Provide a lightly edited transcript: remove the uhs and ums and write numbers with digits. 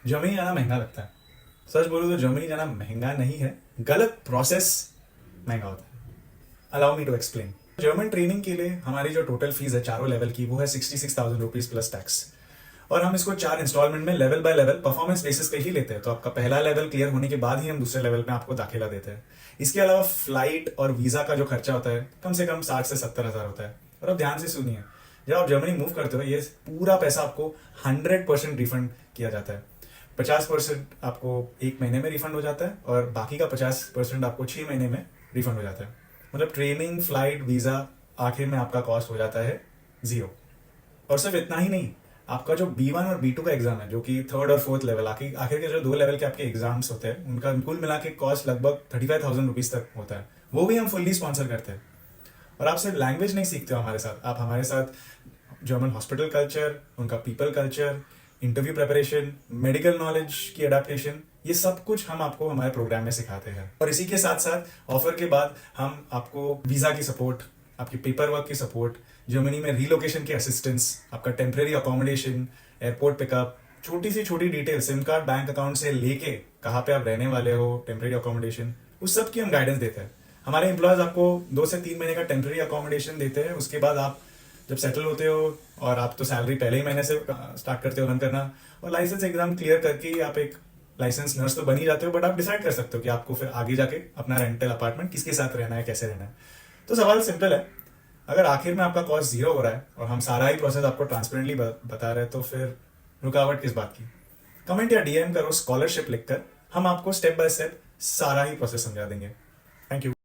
Germany जाना महंगा लगता है। सच बोलूँ तो जर्मनी जाना महंगा नहीं है, गलत प्रोसेस महंगा होता है। Allow me to explain. German training के लिए हमारी जो टोटल फीस है चारों लेवल की, वो है 66,000 रुपीज प्लस टैक्स। और हम इसको 4 इंस्टॉलमेंट में level by level performance basis पे ही लेते हैं। तो आपका पहला लेवल क्लियर होने के बाद ही हम दूसरे लेवल में आपको दाखिला देते हैं। इसके अलावा फ्लाइट और वीजा का जो खर्चा होता है कम से कम 60 से 70 हजार होता है। और अब ध्यान से सुनिए, जब आप जर्मनी मूव करते हो ये पूरा पैसा आपको 100% रिफंड किया जाता है। 50% आपको 1 महीने में रिफंड हो जाता है और बाकी का 50% आपको 6 महीने में रिफंड हो जाता है। मतलब ट्रेनिंग, फ्लाइट, वीजा आखिर में आपका कॉस्ट हो जाता है 0। और सिर्फ इतना ही नहीं, आपका जो B1 और B2 का एग्जाम है, जो कि 3rd और 4th लेवल, आखिर के जो 2 लेवल के आपके एग्जाम्स होते हैं, उनका कुल मिला के कॉस्ट लगभग 35,000 रुपीज तक होता है। वो भी हम फुल्ली स्पॉन्सर करते हैं। और आप सिर्फ लैंग्वेज नहीं सीखते हो हमारे साथ, आप हमारे साथ जर्मन हॉस्पिटल कल्चर, उनका people culture, interview preparation, medical knowledge की अडेप्टेशन, ये सब कुछ हम आपको हमारे प्रोग्राम में सिखाते हैं। और इसी के साथ साथ ऑफर के बाद हम आपको वीजा की सपोर्ट, आपकी पेपर वर्क की सपोर्ट, जर्मनी में रीलोकेशन की असिस्टेंस, आपका टेम्परेरी अकोमोडेशन, एयरपोर्ट पिकअप, छोटी सी छोटी detail, SIM card, bank account से लेके कहाँ पे आप रहने वाले हो, टेम्परेरी अकोमोडेशन, उस सब की हम गाइडेंस देते हैं। हमारे एम्प्लॉयज आपको 2 से 3 महीने का टेम्परेरी अकोमोडेशन देते हैं। उसके बाद आप जब सेटल होते हो और आप तो सैलरी पहले ही महीने से स्टार्ट करते हो रन करना, और लाइसेंस एग्जाम क्लियर करके आप एक लाइसेंस नर्स तो बन ही जाते हो, बट आप डिसाइड कर सकते हो कि आपको फिर आगे जाके अपना रेंटल अपार्टमेंट किसके साथ रहना है, कैसे रहना है। तो सवाल सिंपल है, अगर आखिर में आपका कॉस्ट 0 हो रहा है और हम सारा ही प्रोसेस आपको ट्रांसपेरेंटली बता रहे हैं, तो फिर रुकावट किस बात की। कमेंट या DM करो स्कॉलरशिप लिखकर, हम आपको स्टेप बाय स्टेप सारा ही प्रोसेस समझा देंगे। Thank you.